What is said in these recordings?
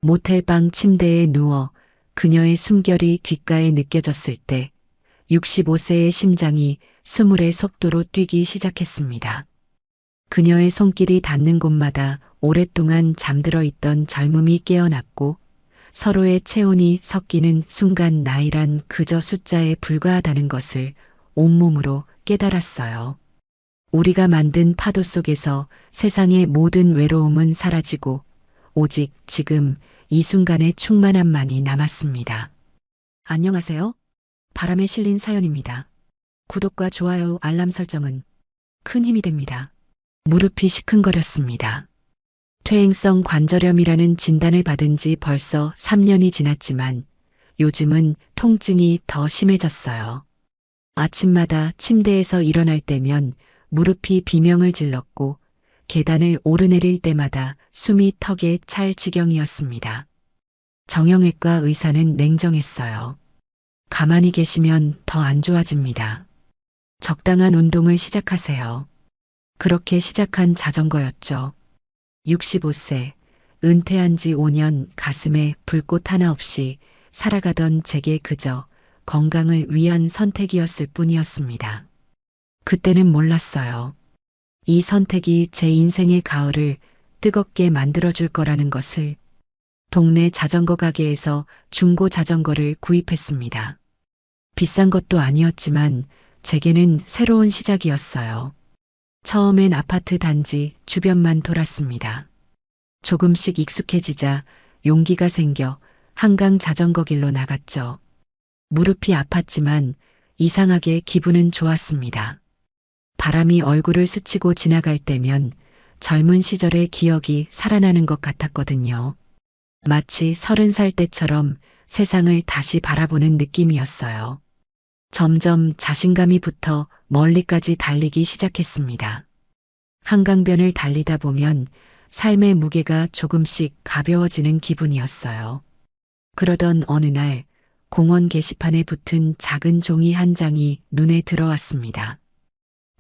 모텔방 침대에 누워 그녀의 숨결이 귓가에 느껴졌을 때 65세의 심장이 스물의 속도로 뛰기 시작했습니다. 그녀의 손길이 닿는 곳마다 오랫동안 잠들어 있던 젊음이 깨어났고 서로의 체온이 섞이는 순간 나이란 그저 숫자에 불과하다는 것을 온몸으로 깨달았어요. 우리가 만든 파도 속에서 세상의 모든 외로움은 사라지고 오직 지금 이 순간의 충만함만이 남았습니다. 안녕하세요. 바람에 실린 사연입니다. 구독과 좋아요, 알람 설정은 큰 힘이 됩니다. 무릎이 시큰거렸습니다. 퇴행성 관절염이라는 진단을 받은 지 벌써 3년이 지났지만 요즘은 통증이 더 심해졌어요. 아침마다 침대에서 일어날 때면 무릎이 비명을 질렀고 계단을 오르내릴 때마다 숨이 턱에 찰 지경이었습니다. 정형외과 의사는 냉정했어요. 가만히 계시면 더 안 좋아집니다. 적당한 운동을 시작하세요. 그렇게 시작한 자전거였죠. 65세, 은퇴한 지 5년 가슴에 불꽃 하나 없이 살아가던 제게 그저 건강을 위한 선택이었을 뿐이었습니다. 그때는 몰랐어요. 이 선택이 제 인생의 가을을 뜨겁게 만들어줄 거라는 것을. 동네 자전거 가게에서 중고 자전거를 구입했습니다. 비싼 것도 아니었지만 제게는 새로운 시작이었어요. 처음엔 아파트 단지 주변만 돌았습니다. 조금씩 익숙해지자 용기가 생겨 한강 자전거 길로 나갔죠. 무릎이 아팠지만 이상하게 기분은 좋았습니다. 바람이 얼굴을 스치고 지나갈 때면 젊은 시절의 기억이 살아나는 것 같았거든요. 마치 30살 때처럼 세상을 다시 바라보는 느낌이었어요. 점점 자신감이 붙어 멀리까지 달리기 시작했습니다. 한강변을 달리다 보면 삶의 무게가 조금씩 가벼워지는 기분이었어요. 그러던 어느 날 공원 게시판에 붙은 작은 종이 한 장이 눈에 들어왔습니다.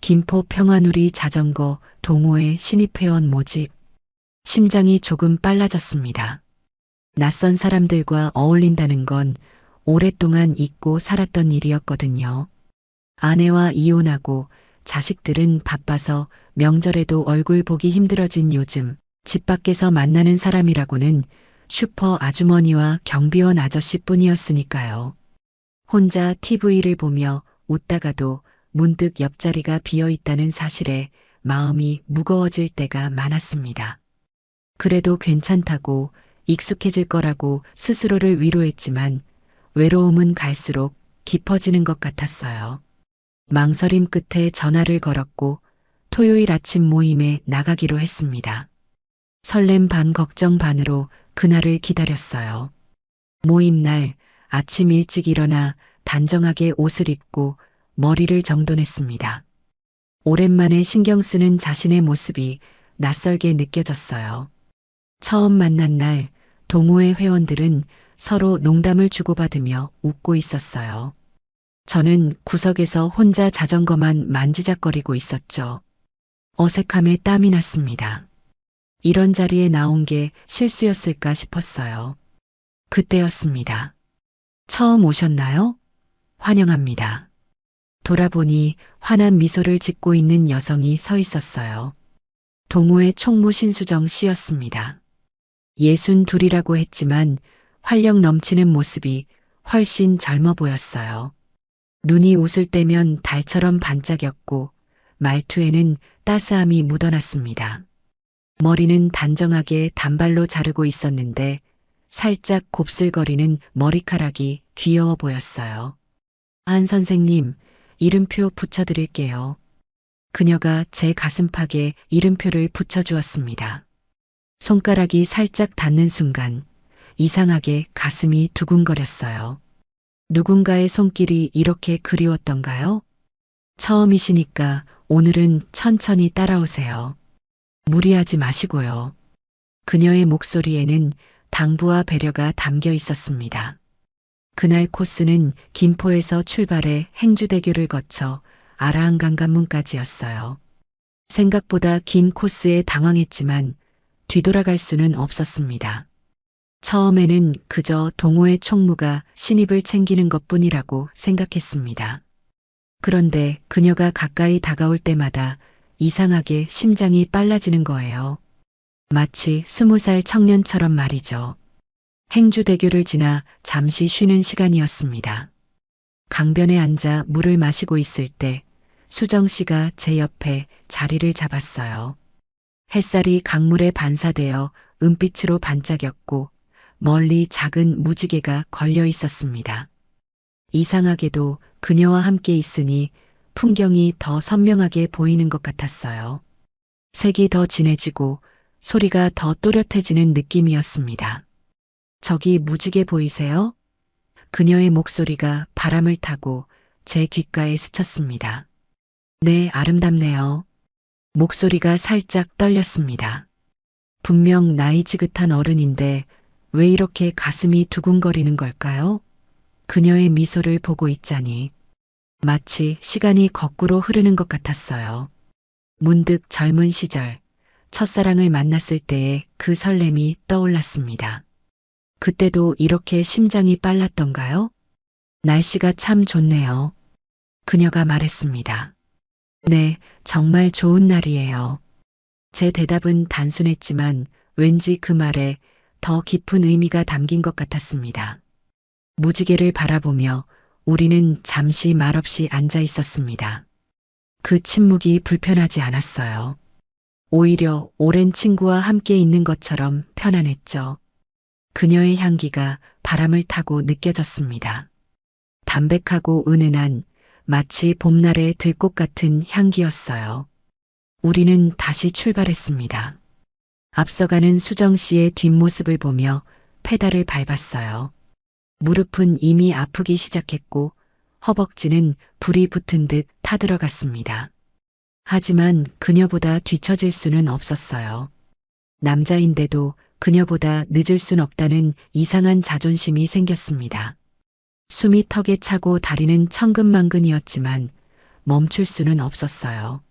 김포 평화누리 자전거 동호회 신입회원 모집. 심장이 조금 빨라졌습니다. 낯선 사람들과 어울린다는 건 오랫동안 잊고 살았던 일이었거든요. 아내와 이혼하고 자식들은 바빠서 명절에도 얼굴 보기 힘들어진 요즘 집 밖에서 만나는 사람이라고는 슈퍼 아주머니와 경비원 아저씨뿐이었으니까요. 혼자 TV를 보며 웃다가도 문득 옆자리가 비어 있다는 사실에 마음이 무거워질 때가 많았습니다. 그래도 괜찮다고 익숙해질 거라고 스스로를 위로했지만 외로움은 갈수록 깊어지는 것 같았어요. 망설임 끝에 전화를 걸었고 토요일 아침 모임에 나가기로 했습니다. 설렘 반 걱정 반으로 그날을 기다렸어요. 모임 날 아침 일찍 일어나 단정하게 옷을 입고 머리를 정돈했습니다. 오랜만에 신경 쓰는 자신의 모습이 낯설게 느껴졌어요. 처음 만난 날 동호회 회원들은 서로 농담을 주고받으며 웃고 있었어요. 저는 구석에서 혼자 자전거만 만지작거리고 있었죠. 어색함에 땀이 났습니다. 이런 자리에 나온 게 실수였을까 싶었어요. 그때였습니다. 처음 오셨나요? 환영합니다. 돌아보니 환한 미소를 짓고 있는 여성이 서 있었어요. 동호회 총무 신수정 씨였습니다. 62이라고 했지만 활력 넘치는 모습이 훨씬 젊어 보였어요. 눈이 웃을 때면 달처럼 반짝였고 말투에는 따스함이 묻어났습니다. 머리는 단정하게 단발로 자르고 있었는데 살짝 곱슬거리는 머리카락이 귀여워 보였어요. 한 선생님, 이름표 붙여드릴게요. 그녀가 제 가슴팍에 이름표를 붙여주었습니다. 손가락이 살짝 닿는 순간 이상하게 가슴이 두근거렸어요. 누군가의 손길이 이렇게 그리웠던가요? 처음이시니까 오늘은 천천히 따라오세요. 무리하지 마시고요. 그녀의 목소리에는 당부와 배려가 담겨 있었습니다. 그날 코스는 김포에서 출발해 행주대교를 거쳐 아라한강관문까지였어요. 생각보다 긴 코스에 당황했지만 뒤돌아갈 수는 없었습니다. 처음에는 그저 동호회 총무가 신입을 챙기는 것뿐이라고 생각했습니다. 그런데 그녀가 가까이 다가올 때마다 이상하게 심장이 빨라지는 거예요. 마치 20살 청년처럼 말이죠. 행주대교를 지나 잠시 쉬는 시간이었습니다. 강변에 앉아 물을 마시고 있을 때 수정 씨가 제 옆에 자리를 잡았어요. 햇살이 강물에 반사되어 은빛으로 반짝였고 멀리 작은 무지개가 걸려 있었습니다. 이상하게도 그녀와 함께 있으니 풍경이 더 선명하게 보이는 것 같았어요. 색이 더 진해지고 소리가 더 또렷해지는 느낌이었습니다. 저기 무지개 보이세요? 그녀의 목소리가 바람을 타고 제 귓가에 스쳤습니다. 네, 아름답네요. 목소리가 살짝 떨렸습니다. 분명 나이 지긋한 어른인데 왜 이렇게 가슴이 두근거리는 걸까요? 그녀의 미소를 보고 있자니 마치 시간이 거꾸로 흐르는 것 같았어요. 문득 젊은 시절, 첫사랑을 만났을 때의 그 설렘이 떠올랐습니다. 그때도 이렇게 심장이 빨랐던가요? 날씨가 참 좋네요. 그녀가 말했습니다. 네, 정말 좋은 날이에요. 제 대답은 단순했지만 왠지 그 말에 더 깊은 의미가 담긴 것 같았습니다. 무지개를 바라보며 우리는 잠시 말없이 앉아 있었습니다. 그 침묵이 불편하지 않았어요. 오히려 오랜 친구와 함께 있는 것처럼 편안했죠. 그녀의 향기가 바람을 타고 느껴졌습니다. 담백하고 은은한 마치 봄날의 들꽃 같은 향기였어요. 우리는 다시 출발했습니다. 앞서가는 수정 씨의 뒷모습을 보며 페달을 밟았어요. 무릎은 이미 아프기 시작했고 허벅지는 불이 붙은 듯 타들어갔습니다. 하지만 그녀보다 뒤처질 수는 없었어요. 남자인데도 그녀보다 늦을 순 없다는 이상한 자존심이 생겼습니다. 숨이 턱에 차고 다리는 천근만근이었지만 멈출 수는 없었어요.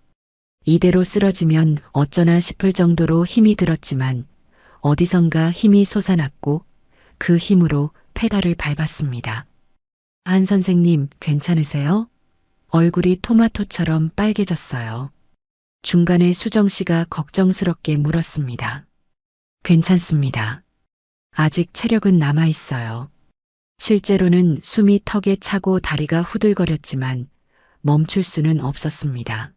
이대로 쓰러지면 어쩌나 싶을 정도로 힘이 들었지만 어디선가 힘이 솟아났고 그 힘으로 페달을 밟았습니다. 한 선생님, 괜찮으세요? 얼굴이 토마토처럼 빨개졌어요. 중간에 수정 씨가 걱정스럽게 물었습니다. 괜찮습니다. 아직 체력은 남아 있어요. 실제로는 숨이 턱에 차고 다리가 후들거렸지만 멈출 수는 없었습니다.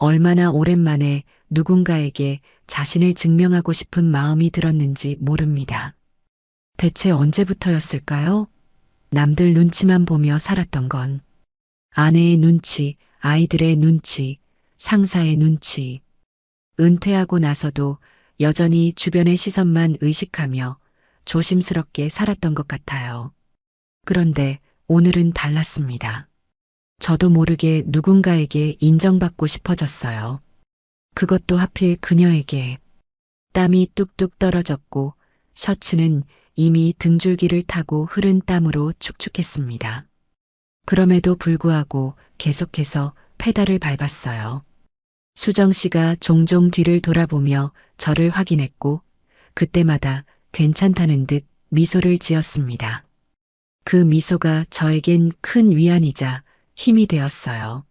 얼마나 오랜만에 누군가에게 자신을 증명하고 싶은 마음이 들었는지 모릅니다. 대체 언제부터였을까요? 남들 눈치만 보며 살았던 건 아내의 눈치, 아이들의 눈치, 상사의 눈치. 은퇴하고 나서도 여전히 주변의 시선만 의식하며 조심스럽게 살았던 것 같아요. 그런데 오늘은 달랐습니다. 저도 모르게 누군가에게 인정받고 싶어졌어요. 그것도 하필 그녀에게. 땀이 뚝뚝 떨어졌고 셔츠는 이미 등줄기를 타고 흐른 땀으로 축축했습니다. 그럼에도 불구하고 계속해서 페달을 밟았어요. 수정 씨가 종종 뒤를 돌아보며 저를 확인했고 그때마다 괜찮다는 듯 미소를 지었습니다. 그 미소가 저에겐 큰 위안이자 힘이 되었어요.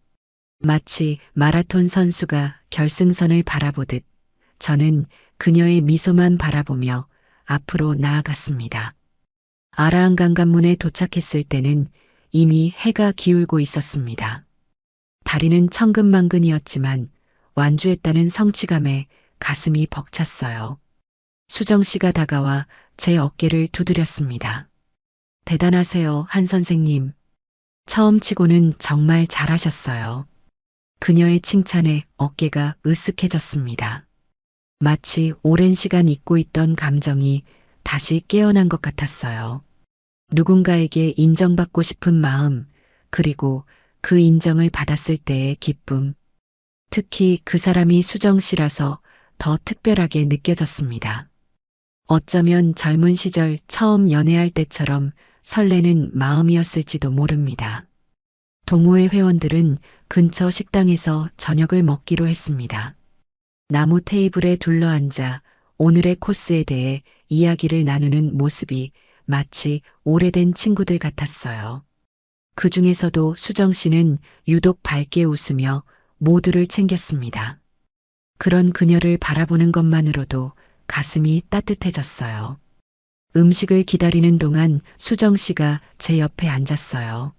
마치 마라톤 선수가 결승선을 바라보듯 저는 그녀의 미소만 바라보며 앞으로 나아갔습니다. 아라한 관문에 도착했을 때는 이미 해가 기울고 있었습니다. 다리는 천근만근이었지만 완주했다는 성취감에 가슴이 벅찼어요. 수정 씨가 다가와 제 어깨를 두드렸습니다. 대단하세요, 한 선생님. 처음 치고는 정말 잘하셨어요. 그녀의 칭찬에 어깨가 으쓱해졌습니다. 마치 오랜 시간 잊고 있던 감정이 다시 깨어난 것 같았어요. 누군가에게 인정받고 싶은 마음, 그리고 그 인정을 받았을 때의 기쁨. 특히 그 사람이 수정 씨라서 더 특별하게 느껴졌습니다. 어쩌면 젊은 시절 처음 연애할 때처럼 설레는 마음이었을지도 모릅니다. 동호회 회원들은 근처 식당에서 저녁을 먹기로 했습니다. 나무 테이블에 둘러앉아 오늘의 코스에 대해 이야기를 나누는 모습이 마치 오래된 친구들 같았어요. 그 중에서도 수정 씨는 유독 밝게 웃으며 모두를 챙겼습니다. 그런 그녀를 바라보는 것만으로도 가슴이 따뜻해졌어요. 음식을 기다리는 동안 수정 씨가 제 옆에 앉았어요.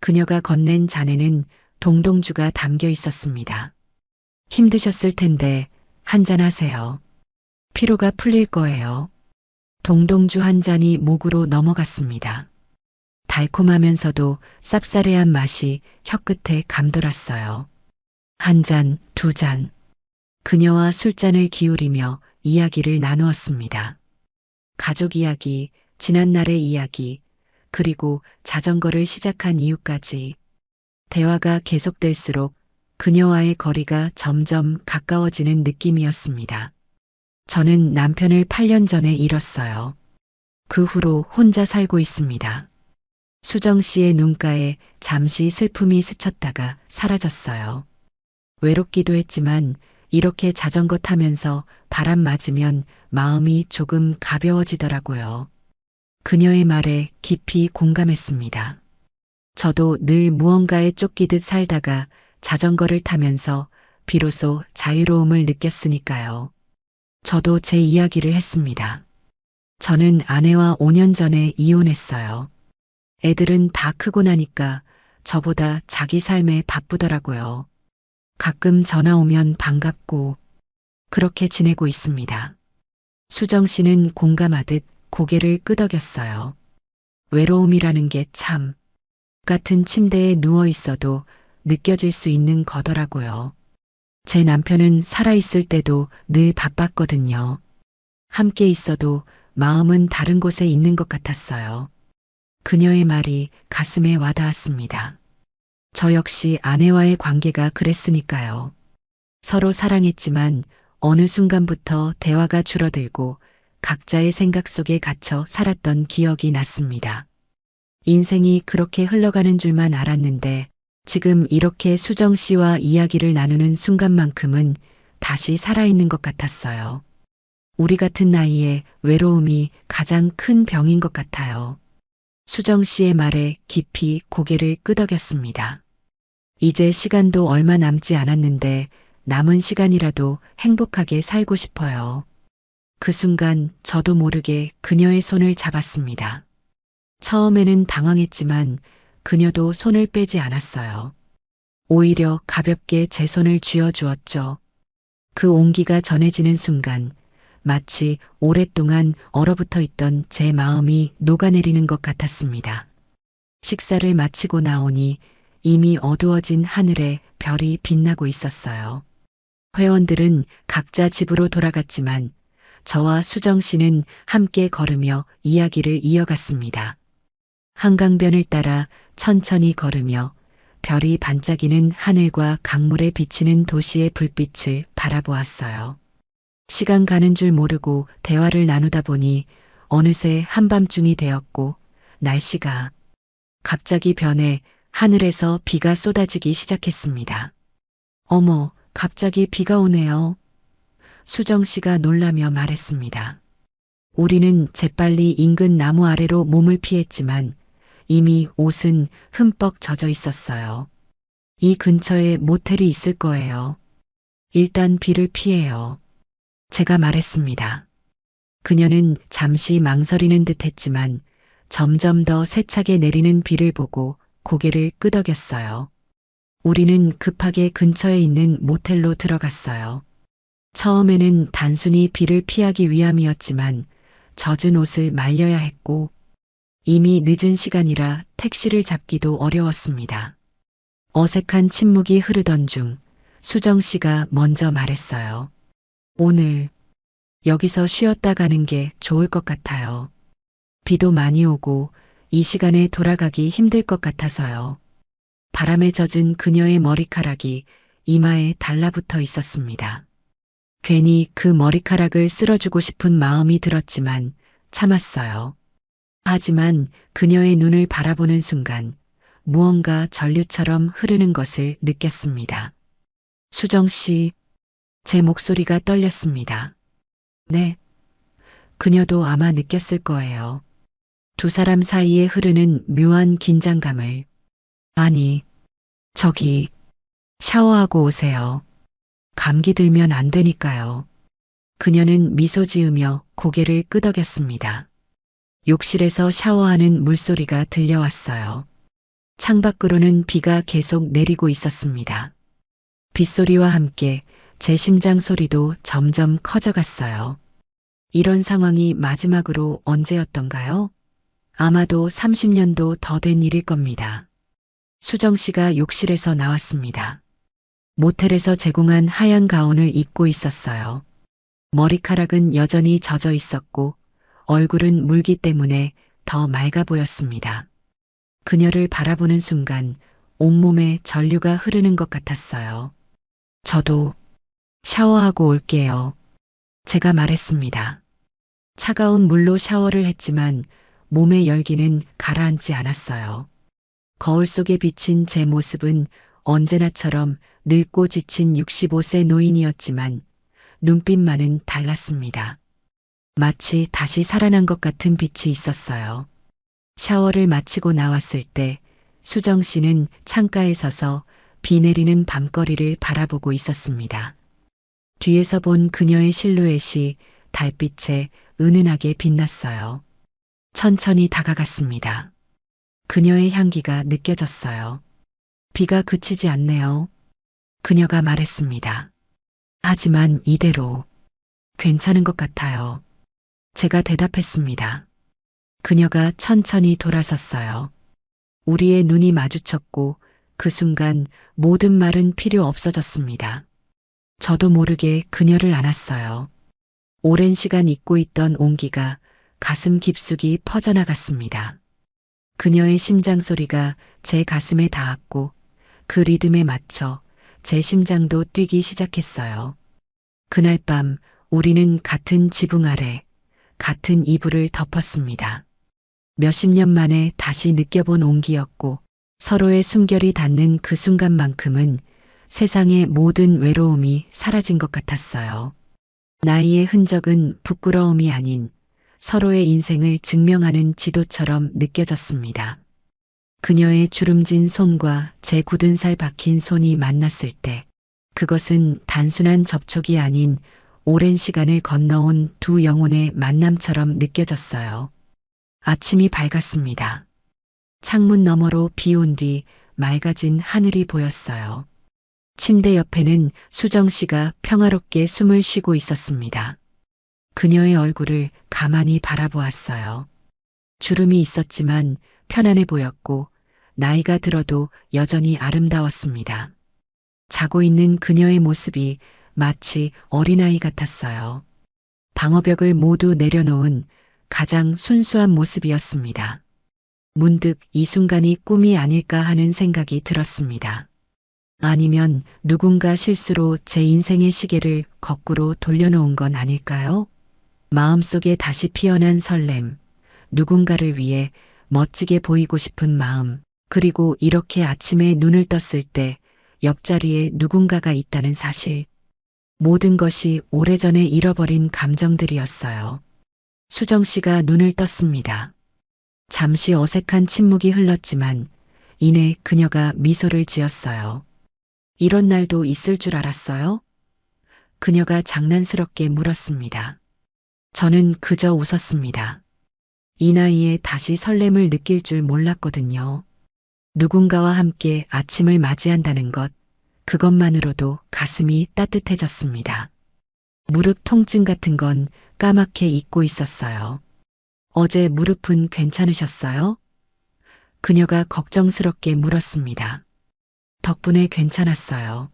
그녀가 건넨 잔에는 동동주가 담겨 있었습니다. 힘드셨을 텐데 한잔하세요. 피로가 풀릴 거예요. 동동주 한 잔이 목으로 넘어갔습니다. 달콤하면서도 쌉싸래한 맛이 혀끝에 감돌았어요. 한 잔, 두 잔. 그녀와 술잔을 기울이며 이야기를 나누었습니다. 가족 이야기, 지난날의 이야기, 그리고 자전거를 시작한 이유까지. 대화가 계속될수록 그녀와의 거리가 점점 가까워지는 느낌이었습니다. 저는 남편을 8년 전에 잃었어요. 그 후로 혼자 살고 있습니다. 수정 씨의 눈가에 잠시 슬픔이 스쳤다가 사라졌어요. 외롭기도 했지만 이렇게 자전거 타면서 바람 맞으면 마음이 조금 가벼워지더라고요. 그녀의 말에 깊이 공감했습니다. 저도 늘 무언가에 쫓기듯 살다가 자전거를 타면서 비로소 자유로움을 느꼈으니까요. 저도 제 이야기를 했습니다. 저는 아내와 5년 전에 이혼했어요. 애들은 다 크고 나니까 저보다 자기 삶에 바쁘더라고요. 가끔 전화 오면 반갑고 그렇게 지내고 있습니다. 수정 씨는 공감하듯 고개를 끄덕였어요. 외로움이라는 게 참 같은 침대에 누워 있어도 느껴질 수 있는 거더라고요. 제 남편은 살아있을 때도 늘 바빴거든요. 함께 있어도 마음은 다른 곳에 있는 것 같았어요. 그녀의 말이 가슴에 와닿았습니다. 저 역시 아내와의 관계가 그랬으니까요. 서로 사랑했지만 어느 순간부터 대화가 줄어들고 각자의 생각 속에 갇혀 살았던 기억이 났습니다. 인생이 그렇게 흘러가는 줄만 알았는데 지금 이렇게 수정 씨와 이야기를 나누는 순간만큼은 다시 살아있는 것 같았어요. 우리 같은 나이에 외로움이 가장 큰 병인 것 같아요. 수정 씨의 말에 깊이 고개를 끄덕였습니다. 이제 시간도 얼마 남지 않았는데 남은 시간이라도 행복하게 살고 싶어요. 그 순간 저도 모르게 그녀의 손을 잡았습니다. 처음에는 당황했지만 그녀도 손을 빼지 않았어요. 오히려 가볍게 제 손을 쥐어주었죠. 그 온기가 전해지는 순간 마치 오랫동안 얼어붙어 있던 제 마음이 녹아내리는 것 같았습니다. 식사를 마치고 나오니 이미 어두워진 하늘에 별이 빛나고 있었어요. 회원들은 각자 집으로 돌아갔지만 저와 수정 씨는 함께 걸으며 이야기를 이어갔습니다. 한강변을 따라 천천히 걸으며 별이 반짝이는 하늘과 강물에 비치는 도시의 불빛을 바라보았어요. 시간 가는 줄 모르고 대화를 나누다 보니 어느새 한밤중이 되었고 날씨가 갑자기 변해 하늘에서 비가 쏟아지기 시작했습니다. 어머, 갑자기 비가 오네요. 수정 씨가 놀라며 말했습니다. 우리는 재빨리 인근 나무 아래로 몸을 피했지만 이미 옷은 흠뻑 젖어 있었어요. 이 근처에 모텔이 있을 거예요. 일단 비를 피해요. 제가 말했습니다. 그녀는 잠시 망설이는 듯 했지만 점점 더 세차게 내리는 비를 보고 고개를 끄덕였어요. 우리는 급하게 근처에 있는 모텔로 들어갔어요. 처음에는 단순히 비를 피하기 위함이었지만 젖은 옷을 말려야 했고 이미 늦은 시간이라 택시를 잡기도 어려웠습니다. 어색한 침묵이 흐르던 중 수정 씨가 먼저 말했어요. 오늘 여기서 쉬었다 가는 게 좋을 것 같아요. 비도 많이 오고 이 시간에 돌아가기 힘들 것 같아서요. 바람에 젖은 그녀의 머리카락이 이마에 달라붙어 있었습니다. 괜히 그 머리카락을 쓸어주고 싶은 마음이 들었지만 참았어요. 하지만 그녀의 눈을 바라보는 순간 무언가 전류처럼 흐르는 것을 느꼈습니다. 수정 씨, 제 목소리가 떨렸습니다. 네. 그녀도 아마 느꼈을 거예요. 두 사람 사이에 흐르는 묘한 긴장감을. 아니, 저기, 샤워하고 오세요. 감기 들면 안 되니까요. 그녀는 미소 지으며 고개를 끄덕였습니다. 욕실에서 샤워하는 물소리가 들려왔어요. 창밖으로는 비가 계속 내리고 있었습니다. 빗소리와 함께 제 심장 소리도 점점 커져갔어요. 이런 상황이 마지막으로 언제였던가요? 아마도 30년도 더 된 일일 겁니다. 수정 씨가 욕실에서 나왔습니다. 모텔에서 제공한 하얀 가운을 입고 있었어요. 머리카락은 여전히 젖어 있었고 얼굴은 물기 때문에 더 맑아 보였습니다. 그녀를 바라보는 순간 온몸에 전류가 흐르는 것 같았어요. 저도 샤워하고 올게요. 제가 말했습니다. 차가운 물로 샤워를 했지만 몸의 열기는 가라앉지 않았어요. 거울 속에 비친 제 모습은 언제나처럼 늙고 지친 65세 노인이었지만 눈빛만은 달랐습니다. 마치 다시 살아난 것 같은 빛이 있었어요. 샤워를 마치고 나왔을 때 수정 씨는 창가에 서서 비 내리는 밤거리를 바라보고 있었습니다. 뒤에서 본 그녀의 실루엣이 달빛에 은은하게 빛났어요. 천천히 다가갔습니다. 그녀의 향기가 느껴졌어요. 비가 그치지 않네요. 그녀가 말했습니다. 하지만 이대로 괜찮은 것 같아요. 제가 대답했습니다. 그녀가 천천히 돌아섰어요. 우리의 눈이 마주쳤고 그 순간 모든 말은 필요 없어졌습니다. 저도 모르게 그녀를 안았어요. 오랜 시간 잊고 있던 온기가 가슴 깊숙이 퍼져나갔습니다. 그녀의 심장 소리가 제 가슴에 닿았고 그 리듬에 맞춰 제 심장도 뛰기 시작했어요. 그날 밤 우리는 같은 지붕 아래 같은 이불을 덮었습니다. 몇십 년 만에 다시 느껴본 온기였고 서로의 숨결이 닿는 그 순간만큼은 세상의 모든 외로움이 사라진 것 같았어요. 나이의 흔적은 부끄러움이 아닌 서로의 인생을 증명하는 지도처럼 느껴졌습니다. 그녀의 주름진 손과 제 굳은 살 박힌 손이 만났을 때 그것은 단순한 접촉이 아닌 오랜 시간을 건너온 두 영혼의 만남처럼 느껴졌어요. 아침이 밝았습니다. 창문 너머로 비 온 뒤 맑아진 하늘이 보였어요. 침대 옆에는 수정 씨가 평화롭게 숨을 쉬고 있었습니다. 그녀의 얼굴을 가만히 바라보았어요. 주름이 있었지만 편안해 보였고 나이가 들어도 여전히 아름다웠습니다. 자고 있는 그녀의 모습이 마치 어린아이 같았어요. 방어벽을 모두 내려놓은 가장 순수한 모습이었습니다. 문득 이 순간이 꿈이 아닐까 하는 생각이 들었습니다. 아니면 누군가 실수로 제 인생의 시계를 거꾸로 돌려놓은 건 아닐까요? 마음속에 다시 피어난 설렘, 누군가를 위해 멋지게 보이고 싶은 마음, 그리고 이렇게 아침에 눈을 떴을 때 옆자리에 누군가가 있다는 사실. 모든 것이 오래전에 잃어버린 감정들이었어요. 수정 씨가 눈을 떴습니다. 잠시 어색한 침묵이 흘렀지만 이내 그녀가 미소를 지었어요. 이런 날도 있을 줄 알았어요? 그녀가 장난스럽게 물었습니다. 저는 그저 웃었습니다. 이 나이에 다시 설렘을 느낄 줄 몰랐거든요. 누군가와 함께 아침을 맞이한다는 것, 그것만으로도 가슴이 따뜻해졌습니다. 무릎 통증 같은 건 까맣게 잊고 있었어요. 어제 무릎은 괜찮으셨어요? 그녀가 걱정스럽게 물었습니다. 덕분에 괜찮았어요.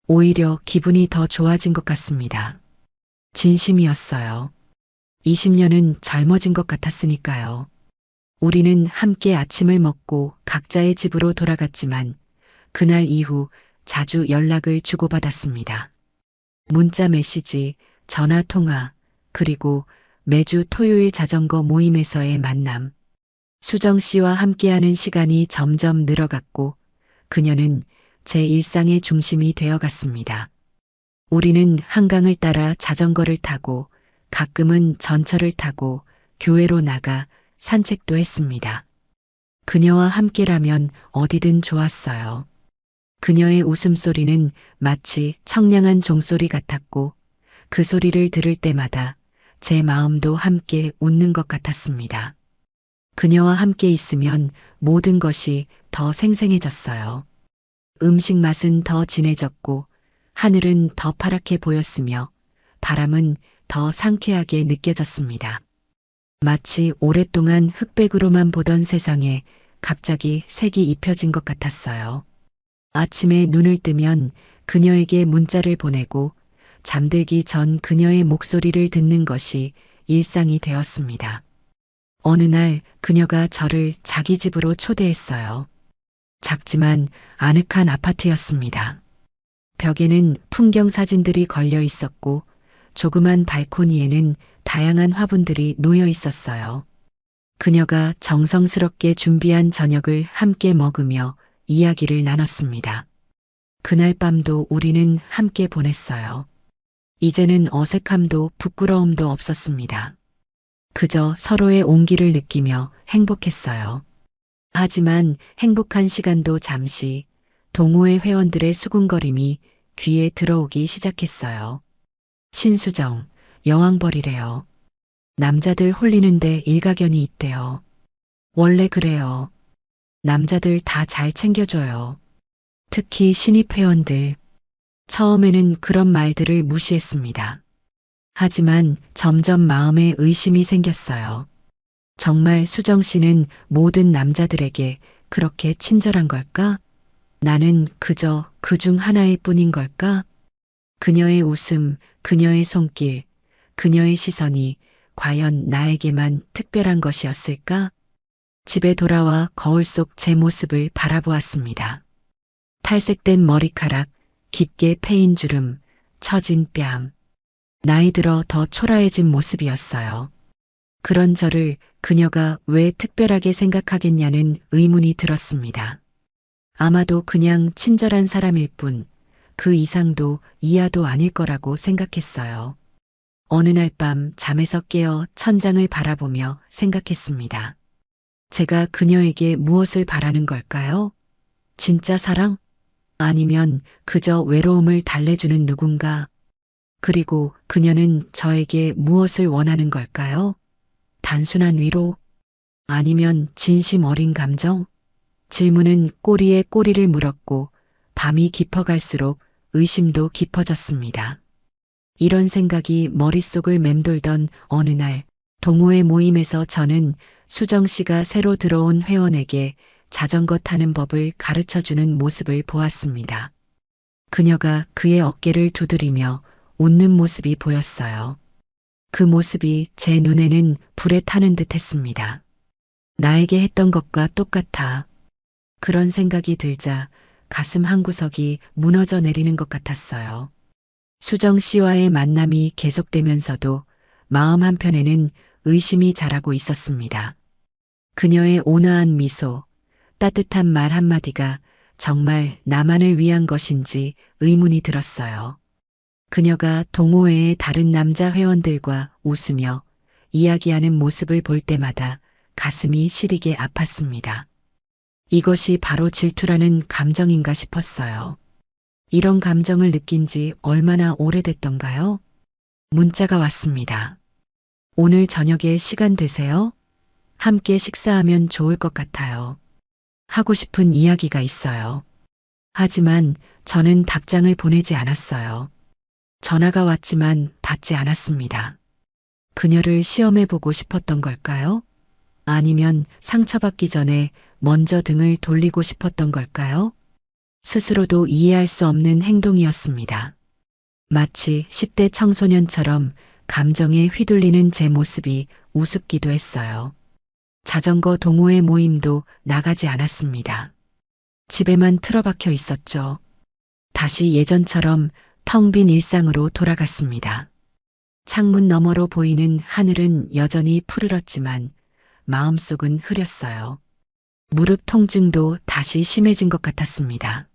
오히려 기분이 더 좋아진 것 같습니다. 진심이었어요. 20년은 젊어진 것 같았으니까요. 우리는 함께 아침을 먹고 각자의 집으로 돌아갔지만 그날 이후 자주 연락을 주고받았습니다. 문자 메시지, 전화 통화, 그리고 매주 토요일 자전거 모임에서의 만남. 수정 씨와 함께하는 시간이 점점 늘어갔고 그녀는 제 일상의 중심이 되어갔습니다. 우리는 한강을 따라 자전거를 타고 가끔은 전철을 타고 교회로 나가 산책도 했습니다. 그녀와 함께라면 어디든 좋았어요. 그녀의 웃음소리는 마치 청량한 종소리 같았고 그 소리를 들을 때마다 제 마음도 함께 웃는 것 같았습니다. 그녀와 함께 있으면 모든 것이 더 생생해졌어요. 음식 맛은 더 진해졌고 하늘은 더 파랗게 보였으며 바람은 더 상쾌하게 느껴졌습니다. 마치 오랫동안 흑백으로만 보던 세상에 갑자기 색이 입혀진 것 같았어요. 아침에 눈을 뜨면 그녀에게 문자를 보내고 잠들기 전 그녀의 목소리를 듣는 것이 일상이 되었습니다. 어느 날 그녀가 저를 자기 집으로 초대했어요. 작지만 아늑한 아파트였습니다. 벽에는 풍경 사진들이 걸려 있었고 조그만 발코니에는 다양한 화분들이 놓여 있었어요. 그녀가 정성스럽게 준비한 저녁을 함께 먹으며 이야기를 나눴습니다. 그날 밤도 우리는 함께 보냈어요. 이제는 어색함도 부끄러움도 없었습니다. 그저 서로의 온기를 느끼며 행복했어요. 하지만 행복한 시간도 잠시 동호회 회원들의 수군거림이 귀에 들어오기 시작했어요. 신수정, 여왕벌이래요. 남자들 홀리는데 일가견이 있대요. 원래 그래요. 남자들 다 잘 챙겨줘요. 특히 신입 회원들. 처음에는 그런 말들을 무시했습니다. 하지만 점점 마음에 의심이 생겼어요. 정말 수정 씨는 모든 남자들에게 그렇게 친절한 걸까? 나는 그저 그 중 하나일 뿐인 걸까? 그녀의 웃음, 그녀의 손길, 그녀의 시선이 과연 나에게만 특별한 것이었을까? 집에 돌아와 거울 속 제 모습을 바라보았습니다. 탈색된 머리카락, 깊게 패인 주름, 처진 뺨. 나이 들어 더 초라해진 모습이었어요. 그런 저를 그녀가 왜 특별하게 생각하겠냐는 의문이 들었습니다. 아마도 그냥 친절한 사람일 뿐, 그 이상도 이하도 아닐 거라고 생각했어요. 어느 날 밤 잠에서 깨어 천장을 바라보며 생각했습니다. 제가 그녀에게 무엇을 바라는 걸까요? 진짜 사랑? 아니면 그저 외로움을 달래주는 누군가? 그리고 그녀는 저에게 무엇을 원하는 걸까요? 단순한 위로? 아니면 진심 어린 감정? 질문은 꼬리에 꼬리를 물었고 밤이 깊어갈수록 의심도 깊어졌습니다. 이런 생각이 머릿속을 맴돌던 어느 날 동호회 모임에서 저는 수정 씨가 새로 들어온 회원에게 자전거 타는 법을 가르쳐주는 모습을 보았습니다. 그녀가 그의 어깨를 두드리며 웃는 모습이 보였어요. 그 모습이 제 눈에는 불에 타는 듯 했습니다. 나에게 했던 것과 똑같아. 그런 생각이 들자 가슴 한구석이 무너져 내리는 것 같았어요. 수정 씨와의 만남이 계속되면서도 마음 한편에는 의심이 자라고 있었습니다. 그녀의 온화한 미소, 따뜻한 말 한마디가 정말 나만을 위한 것인지 의문이 들었어요. 그녀가 동호회의 다른 남자 회원들과 웃으며 이야기하는 모습을 볼 때마다 가슴이 시리게 아팠습니다. 이것이 바로 질투라는 감정인가 싶었어요. 이런 감정을 느낀 지 얼마나 오래됐던가요? 문자가 왔습니다. 오늘 저녁에 시간 되세요? 함께 식사하면 좋을 것 같아요. 하고 싶은 이야기가 있어요. 하지만 저는 답장을 보내지 않았어요. 전화가 왔지만 받지 않았습니다. 그녀를 시험해보고 싶었던 걸까요? 아니면 상처받기 전에 먼저 등을 돌리고 싶었던 걸까요? 스스로도 이해할 수 없는 행동이었습니다. 마치 10대 청소년처럼 감정에 휘둘리는 제 모습이 우습기도 했어요. 자전거 동호회 모임도 나가지 않았습니다. 집에만 틀어박혀 있었죠. 다시 예전처럼 텅 빈 일상으로 돌아갔습니다. 창문 너머로 보이는 하늘은 여전히 푸르렀지만 마음속은 흐렸어요. 무릎 통증도 다시 심해진 것 같았습니다.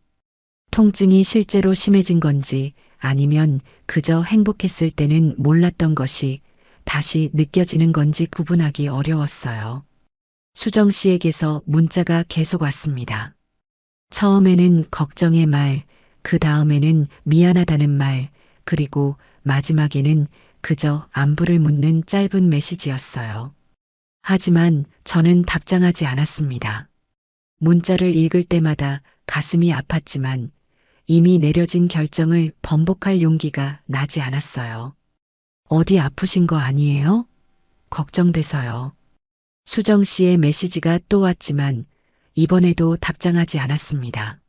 통증이 실제로 심해진 건지 아니면 그저 행복했을 때는 몰랐던 것이 다시 느껴지는 건지 구분하기 어려웠어요. 수정 씨에게서 문자가 계속 왔습니다. 처음에는 걱정의 말, 그 다음에는 미안하다는 말, 그리고 마지막에는 그저 안부를 묻는 짧은 메시지였어요. 하지만 저는 답장하지 않았습니다. 문자를 읽을 때마다 가슴이 아팠지만 이미 내려진 결정을 번복할 용기가 나지 않았어요. 어디 아프신 거 아니에요? 걱정돼서요. 수정 씨의 메시지가 또 왔지만 이번에도 답장하지 않았습니다.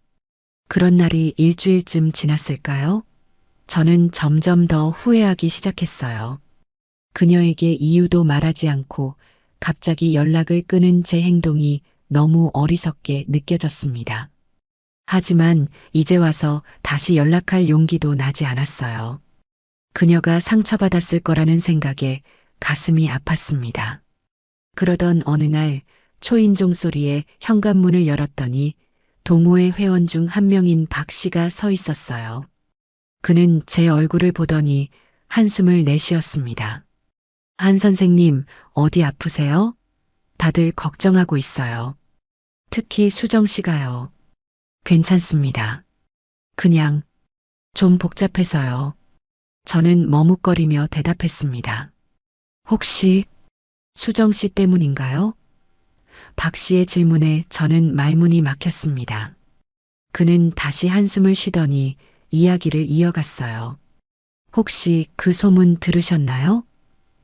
그런 날이 일주일쯤 지났을까요? 저는 점점 더 후회하기 시작했어요. 그녀에게 이유도 말하지 않고 갑자기 연락을 끊은 제 행동이 너무 어리석게 느껴졌습니다. 하지만 이제 와서 다시 연락할 용기도 나지 않았어요. 그녀가 상처받았을 거라는 생각에 가슴이 아팠습니다. 그러던 어느 날 초인종 소리에 현관문을 열었더니 동호회 회원 중 한 명인 박 씨가 서 있었어요. 그는 제 얼굴을 보더니 한숨을 내쉬었습니다. 한 선생님, 어디 아프세요? 다들 걱정하고 있어요. 특히 수정 씨가요. 괜찮습니다. 그냥 좀 복잡해서요. 저는 머뭇거리며 대답했습니다. 혹시 수정 씨 때문인가요? 박 씨의 질문에 저는 말문이 막혔습니다. 그는 다시 한숨을 쉬더니 이야기를 이어갔어요. 혹시 그 소문 들으셨나요?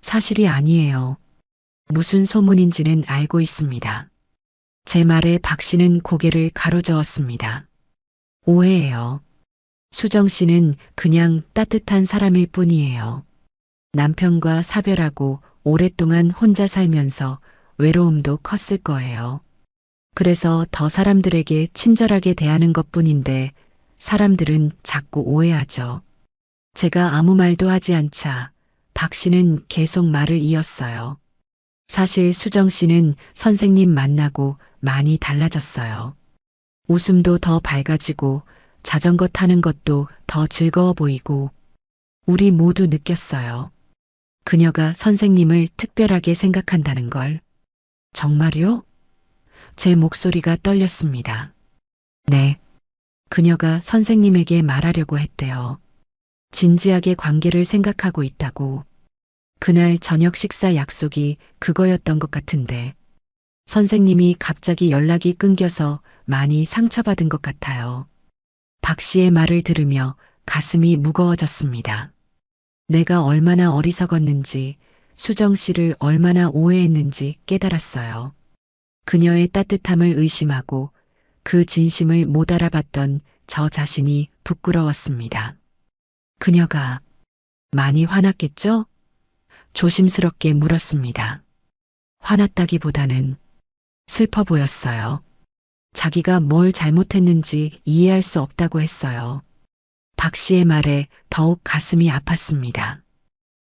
사실이 아니에요. 무슨 소문인지는 알고 있습니다. 제 말에 박 씨는 고개를 가로저었습니다. 오해예요. 수정 씨는 그냥 따뜻한 사람일 뿐이에요. 남편과 사별하고 오랫동안 혼자 살면서 외로움도 컸을 거예요. 그래서 더 사람들에게 친절하게 대하는 것뿐인데 사람들은 자꾸 오해하죠. 제가 아무 말도 하지 않자 박 씨는 계속 말을 이었어요. 사실 수정 씨는 선생님 만나고 많이 달라졌어요. 웃음도 더 밝아지고 자전거 타는 것도 더 즐거워 보이고 우리 모두 느꼈어요. 그녀가 선생님을 특별하게 생각한다는 걸. 정말요? 제 목소리가 떨렸습니다. 네. 그녀가 선생님에게 말하려고 했대요. 진지하게 관계를 생각하고 있다고. 그날 저녁 식사 약속이 그거였던 것 같은데 선생님이 갑자기 연락이 끊겨서 많이 상처받은 것 같아요. 박 씨의 말을 들으며 가슴이 무거워졌습니다. 내가 얼마나 어리석었는지, 수정 씨를 얼마나 오해했는지 깨달았어요. 그녀의 따뜻함을 의심하고 그 진심을 못 알아봤던 저 자신이 부끄러웠습니다. 그녀가 많이 화났겠죠? 조심스럽게 물었습니다. 화났다기보다는 슬퍼 보였어요. 자기가 뭘 잘못했는지 이해할 수 없다고 했어요. 박 씨의 말에 더욱 가슴이 아팠습니다.